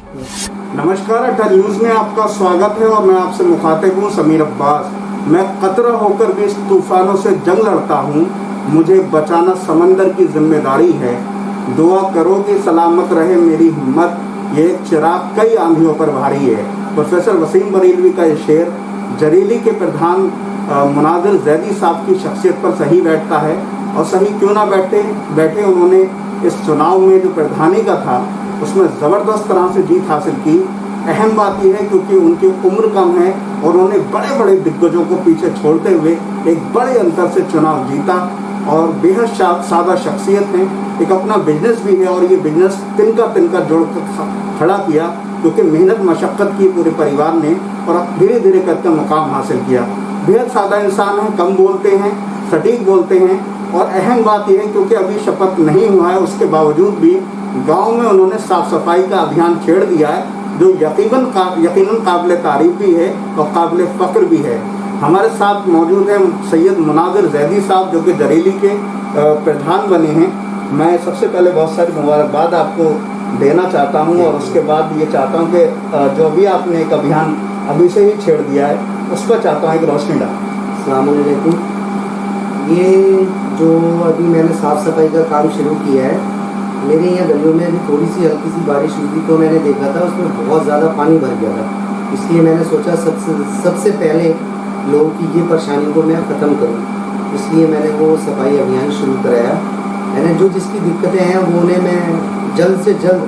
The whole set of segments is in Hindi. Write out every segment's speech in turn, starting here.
नमस्कार, अड्डा न्यूज़ में आपका स्वागत है और मैं आपसे मुखातिब हूँ समीर अब्बास। मैं कतरा होकर भी इस तूफानों से जंग लड़ता हूँ, मुझे बचाना समंदर की जिम्मेदारी है। दुआ करो कि सलामत रहे मेरी हिम्मत, ये एक चिराग कई आंधियों पर भारी है। प्रोफेसर वसीम बरेलवी का ये शेर जरेली के प्रधान मुनाजिर जैदी साहब की शख्सियत पर सही बैठता है। और सही क्यों ना बैठे उन्होंने इस चुनाव में जो प्रधानी का था उसमें ज़बरदस्त तरह से जीत हासिल की। अहम बात यह है क्योंकि उनकी उम्र कम है और उन्होंने बड़े बड़े दिग्गजों को पीछे छोड़ते हुए एक बड़े अंतर से चुनाव जीता और बेहद सादा शख्सियत हैं। एक अपना बिजनेस भी है और ये बिजनेस तिनका जोड़ कर खड़ा किया क्योंकि मेहनत मशक्क़त की पूरे परिवार ने और धीरे धीरे करके मुकाम हासिल किया। बेहद सादा इंसान है, कम बोलते हैं, सटीक बोलते हैं। और अहम बात यह है क्योंकि अभी शपथ नहीं हुआ है उसके बावजूद भी गांव में उन्होंने साफ़ सफाई का अभियान छेड़ दिया है, जो यकीनन काबिल तारीफ़ भी है और काबिल फ़ख्र भी है। हमारे साथ मौजूद हैं सैयद मुनाजिर जैदी साहब जो कि जरेली के प्रधान बने हैं। मैं सबसे पहले बहुत सारी मुबारकबाद आपको देना चाहता हूं और उसके बाद ये चाहता हूं कि जो भी आपने एक अभियान अभी से ही छेड़ दिया है उस पर चाहता हूँ एक रोशनी डाल। अस्सलाम वालेकुम। ये जो अभी मैंने साफ़ सफाई का काम शुरू किया है, मेरे यहाँ गलियों में भी थोड़ी सी हल्की सी बारिश हुई थी तो मैंने देखा था उसमें बहुत ज़्यादा पानी भर गया था। इसलिए मैंने सोचा सबसे पहले लोगों की ये परेशानी को मैं ख़त्म करूँ, इसलिए मैंने वो सफाई अभियान शुरू कराया। मैंने जो जिसकी दिक्कतें हैं वो उन्हें मैं जल्द से जल्द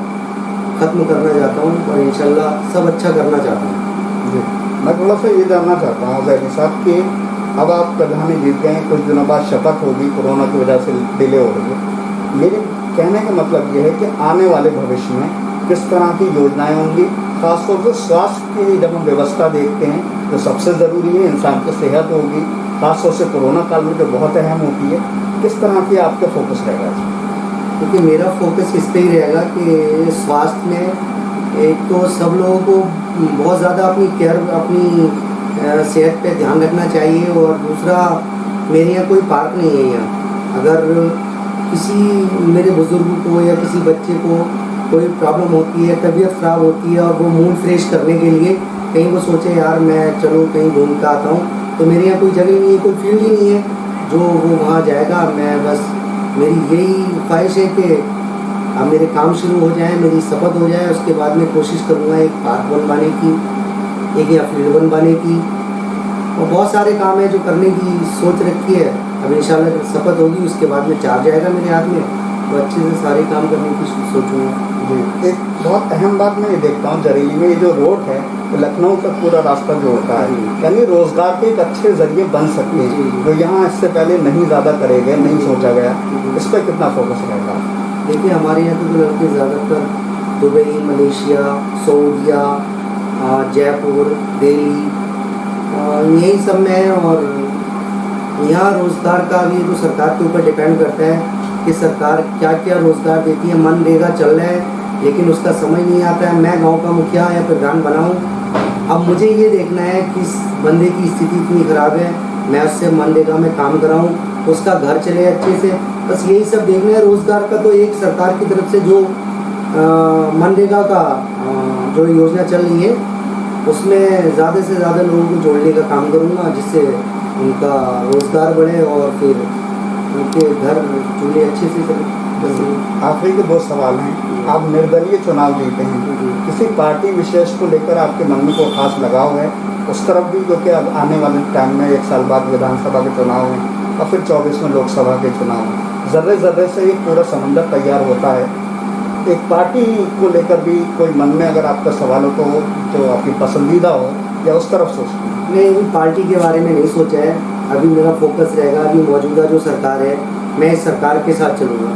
ख़त्म करना चाहता हूँ और इंशाल्लाह सब अच्छा करना चाहता हूँ। जी, मैं थोड़ा सा ये जानना चाहता हूँ जैदी साहब कि अब आप प्रधानी जीत गए, कुछ दिनों बाद शपथ होगी, कोरोना की वजह से डिले हो रही है। मेरे कहने का मतलब ये है कि आने वाले भविष्य में किस तरह की योजनाएं होंगी, खासतौर पर स्वास्थ्य की जब हम व्यवस्था देखते हैं तो सबसे ज़रूरी है, इंसान की सेहत होगी, खासतौर से कोरोना काल में जो बहुत अहम होती है। किस तरह की आपका फोकस रहेगा? क्योंकि मेरा फोकस इस पर ही रहेगा कि स्वास्थ्य में एक तो सब लोगों को बहुत ज़्यादा अपनी सेहत पे ध्यान रखना चाहिए और दूसरा मेरे यहाँ कोई पार्क नहीं है। यहाँ अगर किसी मेरे बुज़ुर्ग को या किसी बच्चे को कोई प्रॉब्लम होती है, तबीयत ख़राब होती है और वो मूड फ्रेश करने के लिए कहीं वो सोचे यार मैं चलो कहीं घूम कर आता हूँ, तो मेरे यहाँ कोई जगह नहीं है, कोई फील्ड ही नहीं है जो वो वहाँ जाएगा। मैं बस मेरी यही ख्वाहिश है कि अब मेरे काम शुरू हो जाए, मेरी शपथ हो जाए, उसके बाद मैं कोशिश करूँगा एक पार्क बनवाने की, एक या फील्ड बनवाने की। और बहुत सारे काम है जो करने की सोच रखी है। अब इंशाल्लाह जब शपथ होगी उसके बाद में चार्ज आएगा मेरे हाथ में तो अच्छे से सारे काम करने की सोचूंगा। जी, एक बहुत अहम बात मैं ये देखता हूँ जरेली में ये जो रोड है तो लखनऊ तक पूरा रास्ता जोड़ता है, यानी रोज़गार के एक अच्छे ज़रिए बन सकते हैं जो यहाँ इससे पहले नहीं ज़्यादा करे गए, नहीं सोचा गया। इस पर कितना फोकस रहेगा? देखिए हमारे यहाँ तो लड़के ज़्यादातर दुबई, मलेशिया, सऊदीया, जयपुर, दिल्ली यही सब में है। और यहाँ रोज़गार का भी तो सरकार के ऊपर डिपेंड करता है कि सरकार क्या क्या रोज़गार देती है। मनरेगा चल रहा है लेकिन उसका समझ नहीं आता है। मैं गांव का मुखिया या प्रधान बनाऊँ, अब मुझे ये देखना है कि इस बंदे की स्थिति इतनी ख़राब है, मैं उससे मनरेगा में काम कराऊँ, उसका घर चले अच्छे से, बस यही सब देखना है। रोज़गार का तो एक सरकार की तरफ से जो मनरेगा का जो योजना चल रही है उसमें ज़्यादा से ज़्यादा लोगों को जोड़ने का काम करूँगा जिससे उनका रोज़गार बढ़े और फिर उनके घर चूल्हे अच्छे से चले। आखिरी के दो सवाल हैं। आप निर्दलीय चुनाव जीते हैं, किसी पार्टी विशेष को लेकर आपके मन में कोई खास लगाव है उस तरफ भी, क्योंकि अब आने वाले टाइम में 1 साल बाद विधानसभा के चुनाव हैं और फिर 24 में लोकसभा के चुनाव हैं, ज़र्रे ज़र्रे से एक पूरा समंदर तैयार होता है। एक पार्टी को लेकर भी कोई मन में अगर आपका सवाल हो तो जो आपकी पसंदीदा हो या उस तरफ सोचते हैं? मैं अभी पार्टी के बारे में नहीं सोचा है। अभी मेरा फोकस रहेगा अभी मौजूदा जो सरकार है, मैं इस सरकार के साथ चलूँगा।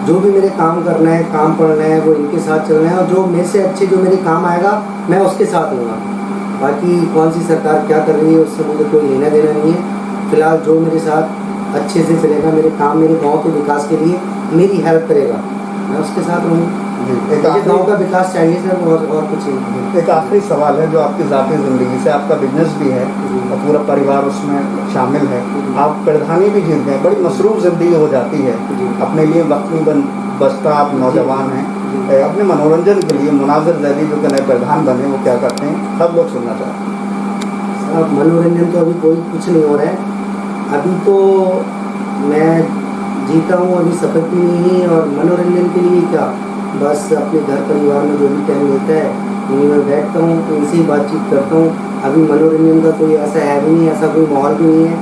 जो भी मेरे काम करना है, काम पढ़ना है, वो इनके साथ चलना है और जो मेरे से अच्छे जो मेरे काम आएगा मैं उसके साथ हूँगा। बाकी कौन सी सरकार क्या कर रही है उससे मुझे कोई लेना देना नहीं है। फ़िलहाल जो मेरे साथ अच्छे से चलेगा, मेरे काम मेरे गाँव के विकास के लिए मेरी हेल्प करेगा, मैं उसके साथ रहूँगा। मुझे गाँव का विकास चाहिए सर और कुछ नहीं। एक आखिरी सवाल है जो आपकी ज़ाती ज़िंदगी से, आपका बिजनेस भी है और पूरा परिवार उसमें शामिल है, आप प्रधानी भी जीत गए, बड़ी मसरूफ़ ज़िंदगी हो जाती है, अपने लिए वक्त नहीं बचता, आप नौजवान हैं, अपने मनोरंजन के लिए मुनाजिर जैदी जो नए प्रधान बने वो क्या करते हैं, सब लोग सुनना चाहते हैं। अब मनोरंजन तो अभी कोई कुछ नहीं हो रहा है। अभी तो मैं जीता हूँ, अभी शपथ भी नहीं है, और मनोरंजन के लिए क्या, बस अपने घर परिवार में जो भी टाइम मिलता है उन्हीं में बैठता हूँ, उनसे ही बातचीत करता हूँ। अभी मनोरंजन का कोई ऐसा है भी नहीं, ऐसा कोई माहौल भी नहीं है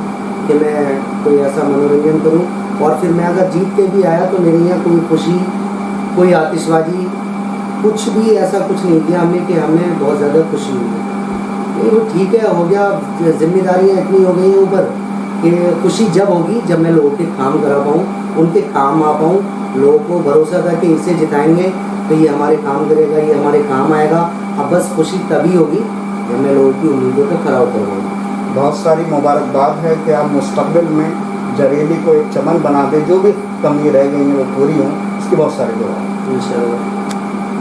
कि मैं कोई ऐसा मनोरंजन करूँ। और फिर मैं अगर जीत के भी आया तो मेरे यहाँ कोई खुशी, कोई आतिशबाजी, कुछ भी ऐसा कुछ नहीं किया हमने कि हमें बहुत ज़्यादा खुशी हुई है। नहीं, वो ठीक है, हो गया, जिम्मेदारियाँ इतनी हो गई हैं ऊपर कि खुशी जब होगी जब मैं लोगों के काम करा पाऊँ, उनके काम आ पाऊँ, लोगों को भरोसा था कि इसे जिताएंगे तो ये हमारे काम करेगा, ये हमारे काम आएगा। अब बस खुशी तभी होगी जब मैं लोगों की उम्मीदों पर खरा उतरूँगा। बहुत सारी मुबारकबाद है कि आप मुस्तकबिल में जरेली को एक चमन बना दें, जो भी कमी रह गई हैं वो पूरी हों, इसकी बहुत सारी दुआ है इंशाअल्लाह।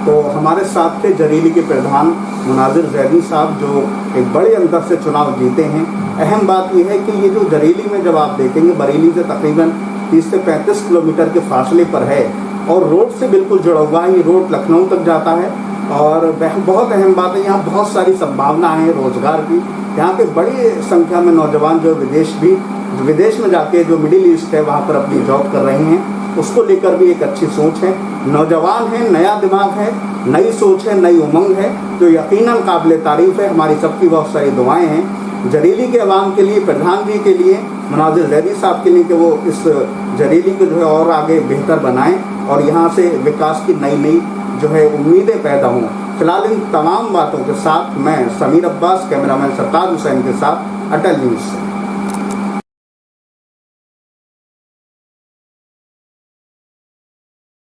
तो हमारे साथ थे जरेली के प्रधान मुनाजिर जैदी साहब, जो एक बड़े अंतर से चुनाव जीते हैं। अहम बात यह है कि ये जो जरेली में जब आप देखेंगे, बरेली से तकरीबन 30 से 35 किलोमीटर के फासले पर है और रोड से बिल्कुल जुड़ा हुआ है। ये रोड लखनऊ तक जाता है और बहुत अहम बात है, यहाँ बहुत सारी संभावनाएं हैं रोजगार की। यहाँ पे बड़ी संख्या में नौजवान जो विदेश में जाके जो मिडिल ईस्ट है वहाँ पर अपनी जॉब कर रहे हैं, उसको लेकर भी एक अच्छी सोच है। नौजवान है, नया दिमाग है, नई सोच है, नई उमंग है, जो यकीनन काबिल तारीफ है। हमारी सबकी बहुत सारी दुआएं हैं जरेली के अवाम के लिए, प्रधान जी के लिए, मुनाजिर जैदी साहब के लिए कि वो इस जरेली को जो है और आगे बेहतर बनाएं और यहाँ से विकास की नई नई जो है उम्मीदें पैदा हों। फिलहाल इन तमाम बातों के साथ मैं समीर अब्बास, कैमरामैन सरताज हुसैन के साथ, अटल न्यूज़ से।